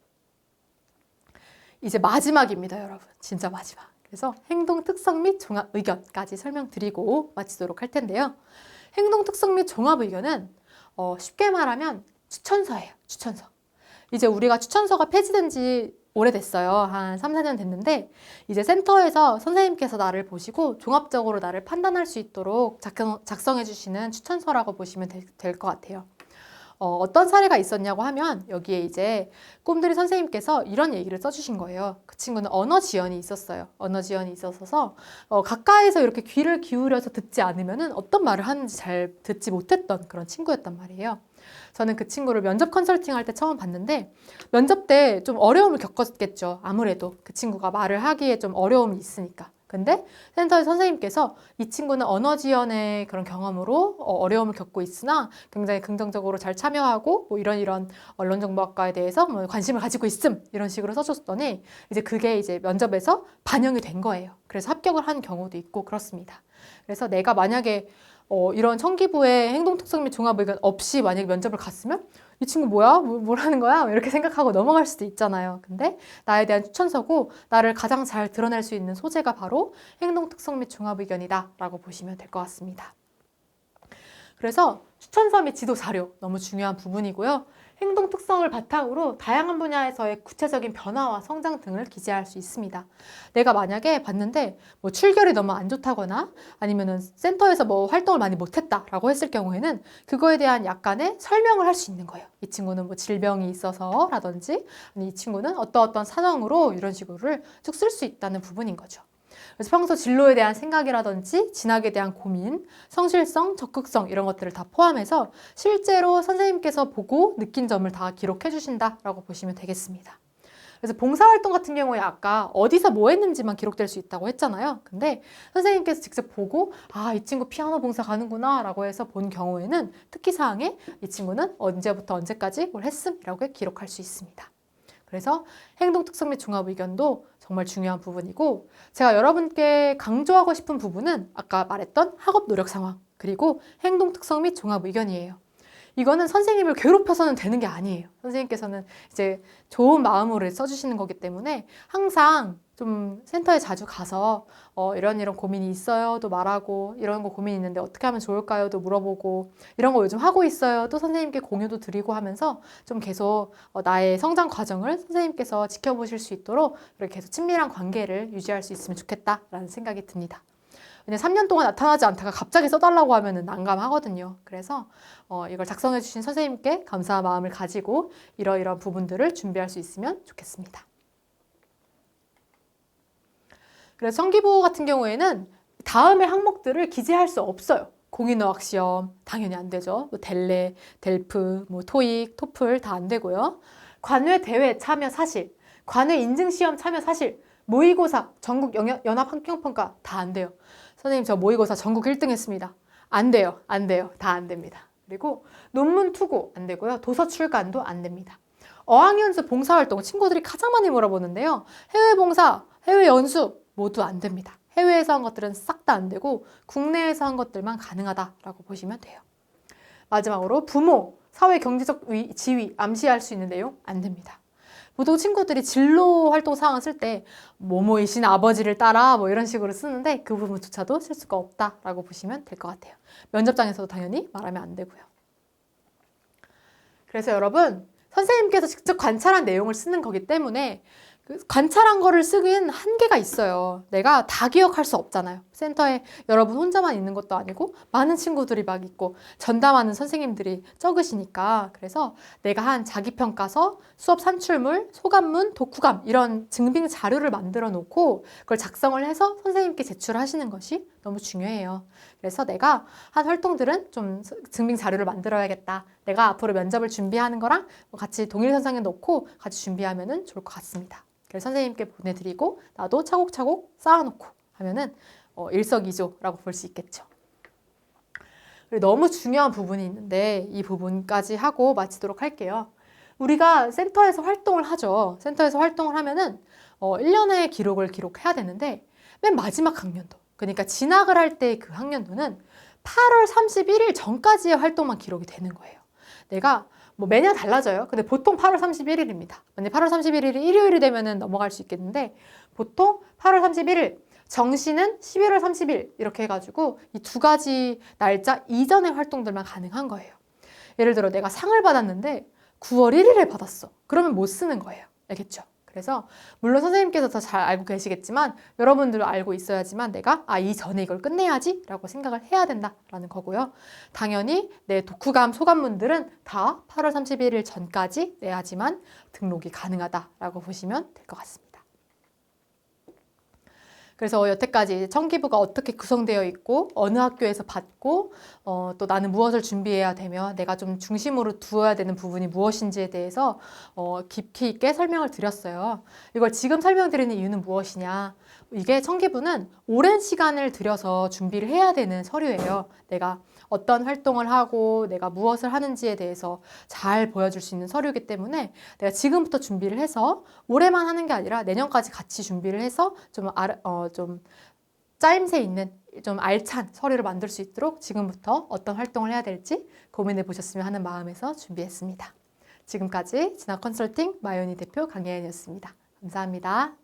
Speaker 1: 이제 마지막입니다, 여러분. 진짜 마지막. 그래서 행동 특성 및 종합 의견까지 설명드리고 마치도록 할 텐데요. 행동 특성 및 종합 의견은 쉽게 말하면 추천서예요. 추천서. 이제 우리가 추천서가 폐지된 지 오래됐어요. 한 3, 4년 됐는데 이제 센터에서 선생님께서 나를 보시고 종합적으로 나를 판단할 수 있도록 작성해 주시는 추천서라고 보시면 될 것 같아요. 어떤 사례가 있었냐고 하면 여기에 이제 꿈들이 선생님께서 이런 얘기를 써주신 거예요. 그 친구는 언어 지연이 있었어요. 언어 지연이 있어서 가까이서 이렇게 귀를 기울여서 듣지 않으면은 어떤 말을 하는지 잘 듣지 못했던 그런 친구였단 말이에요. 저는 그 친구를 면접 컨설팅 할 때 처음 봤는데 면접 때 좀 어려움을 겪었겠죠. 아무래도 그 친구가 말을 하기에 좀 어려움이 있으니까. 근데 센터의 선생님께서 이 친구는 언어 지연의 그런 경험으로 어려움을 겪고 있으나 굉장히 긍정적으로 잘 참여하고 뭐 이런 언론정보학과에 대해서 뭐 관심을 가지고 있음 이런 식으로 써줬더니 이제 그게 이제 면접에서 반영이 된 거예요. 그래서 합격을 한 경우도 있고 그렇습니다. 그래서 내가 만약에 이런 청기부의 행동특성 및 종합의견 없이 만약에 면접을 갔으면 이 친구 뭐야? 뭐라는 거야? 이렇게 생각하고 넘어갈 수도 있잖아요. 근데 나에 대한 추천서고 나를 가장 잘 드러낼 수 있는 소재가 바로 행동특성 및 종합의견이다 라고 보시면 될 것 같습니다. 그래서 추천서 및 지도자료 너무 중요한 부분이고요. 행동 특성을 바탕으로 다양한 분야에서의 구체적인 변화와 성장 등을 기재할 수 있습니다. 내가 만약에 봤는데 뭐 출결이 너무 안 좋다거나 아니면은 센터에서 뭐 활동을 많이 못했다라고 했을 경우에는 그거에 대한 약간의 설명을 할 수 있는 거예요. 이 친구는 뭐 질병이 있어서라든지 아니 이 친구는 어떤 사정으로 이런 식으로를 쭉 쓸 수 있다는 부분인 거죠. 그래서 평소 진로에 대한 생각이라든지 진학에 대한 고민, 성실성, 적극성 이런 것들을 다 포함해서 실제로 선생님께서 보고 느낀 점을 다 기록해 주신다라고 보시면 되겠습니다. 그래서 봉사활동 같은 경우에 아까 어디서 뭐 했는지만 기록될 수 있다고 했잖아요. 근데 선생님께서 직접 보고 아, 이 친구 피아노 봉사 가는구나 라고 해서 본 경우에는 특기사항에 이 친구는 언제부터 언제까지 뭘 했음이라고 기록할 수 있습니다. 그래서 행동 특성 및 종합 의견도 정말 중요한 부분이고 제가 여러분께 강조하고 싶은 부분은 아까 말했던 학업 노력 상황 그리고 행동 특성 및 종합 의견이에요. 이거는 선생님을 괴롭혀서는 되는 게 아니에요. 선생님께서는 이제 좋은 마음으로 써주시는 거기 때문에 항상 좀 센터에 자주 가서 이런 고민이 있어요. 또 말하고 이런 거 고민 있는데 어떻게 하면 좋을까요? 또 물어보고 이런 거 요즘 하고 있어요. 또 선생님께 공유도 드리고 하면서 좀 계속 나의 성장 과정을 선생님께서 지켜보실 수 있도록 이렇게 계속 친밀한 관계를 유지할 수 있으면 좋겠다라는 생각이 듭니다. 왜냐면 3년 동안 나타나지 않다가 갑자기 써달라고 하면 난감하거든요. 그래서 이걸 작성해 주신 선생님께 감사한 마음을 가지고 이러이러한 부분들을 준비할 수 있으면 좋겠습니다. 그래서 청기부 같은 경우에는 다음의 항목들을 기재할 수 없어요. 공인어학 시험 당연히 안 되죠. 뭐 델레, 델프, 뭐 토익, 토플 다 안 되고요. 관외 대회 참여 사실, 관외 인증 시험 참여 사실, 모의고사, 전국 연합 환경평가 다 안 돼요. 선생님 저 모의고사 전국 1등 했습니다. 안 돼요. 안 돼요. 다 안 됩니다. 그리고 논문 투고 안 되고요. 도서 출간도 안 됩니다. 어학연수 봉사활동 친구들이 가장 많이 물어보는데요. 해외 봉사, 해외 연수 모두 안 됩니다. 해외에서 한 것들은 싹 다 안 되고 국내에서 한 것들만 가능하다라고 보시면 돼요. 마지막으로 부모, 사회 경제적 지위 암시할 수 있는 내용 안 됩니다. 보통 친구들이 진로 활동 사항을 쓸 때 모모이신 아버지를 따라 뭐 이런 식으로 쓰는데 그 부분조차도 쓸 수가 없다라고 보시면 될 것 같아요. 면접장에서도 당연히 말하면 안 되고요. 그래서 여러분 선생님께서 직접 관찰한 내용을 쓰는 거기 때문에 관찰한 거를 쓰기엔 한계가 있어요. 내가 다 기억할 수 없잖아요. 센터에 여러분 혼자만 있는 것도 아니고 많은 친구들이 막 있고 전담하는 선생님들이 적으시니까 그래서 내가 한 자기평가서, 수업 산출물, 소감문, 독후감 이런 증빙 자료를 만들어 놓고 그걸 작성을 해서 선생님께 제출하시는 것이 너무 중요해요. 그래서 내가 한 활동들은 좀 증빙 자료를 만들어야겠다. 내가 앞으로 면접을 준비하는 거랑 같이 동일선상에 놓고 같이 준비하면 좋을 것 같습니다. 그래서 선생님께 보내드리고 나도 차곡차곡 쌓아놓고 하면은 일석이조라고 볼 수 있겠죠. 그리고 너무 중요한 부분이 있는데 이 부분까지 하고 마치도록 할게요. 우리가 센터에서 활동을 하죠. 센터에서 활동을 하면은 1년의 기록을 기록해야 되는데 맨 마지막 학년도 그러니까 진학을 할 때 그 학년도는 8월 31일 전까지의 활동만 기록이 되는 거예요. 내가 뭐 매년 달라져요. 근데 보통 8월 31일입니다. 만약 8월 31일이 일요일이 되면은 넘어갈 수 있겠는데 보통 8월 31일, 정시는 11월 30일 이렇게 해가지고 이 두 가지 날짜 이전의 활동들만 가능한 거예요. 예를 들어 내가 상을 받았는데 9월 1일에 받았어. 그러면 못 쓰는 거예요. 알겠죠? 그래서 물론 선생님께서 더 잘 알고 계시겠지만 여러분들도 알고 있어야지만 내가 이전에 이걸 끝내야지 라고 생각을 해야 된다라는 거고요. 당연히 내 독후감, 소감문들은 다 8월 31일 전까지 내야지만 등록이 가능하다라고 보시면 될 것 같습니다. 그래서 여태까지 청기부가 어떻게 구성되어 있고 어느 학교에서 받고 또 나는 무엇을 준비해야 되며 내가 좀 중심으로 두어야 되는 부분이 무엇인지에 대해서 깊이 있게 설명을 드렸어요. 이걸 지금 설명드리는 이유는 무엇이냐? 이게 청기부는 오랜 시간을 들여서 준비를 해야 되는 서류예요. 내가 어떤 활동을 하고 내가 무엇을 하는지에 대해서 잘 보여줄 수 있는 서류이기 때문에 내가 지금부터 준비를 해서 올해만 하는 게 아니라 내년까지 같이 준비를 해서 좀 짜임새 있는 좀 알찬 서류를 만들 수 있도록 지금부터 어떤 활동을 해야 될지 고민해 보셨으면 하는 마음에서 준비했습니다. 지금까지 진학 컨설팅 마이오니 대표 강예은이었습니다. 감사합니다.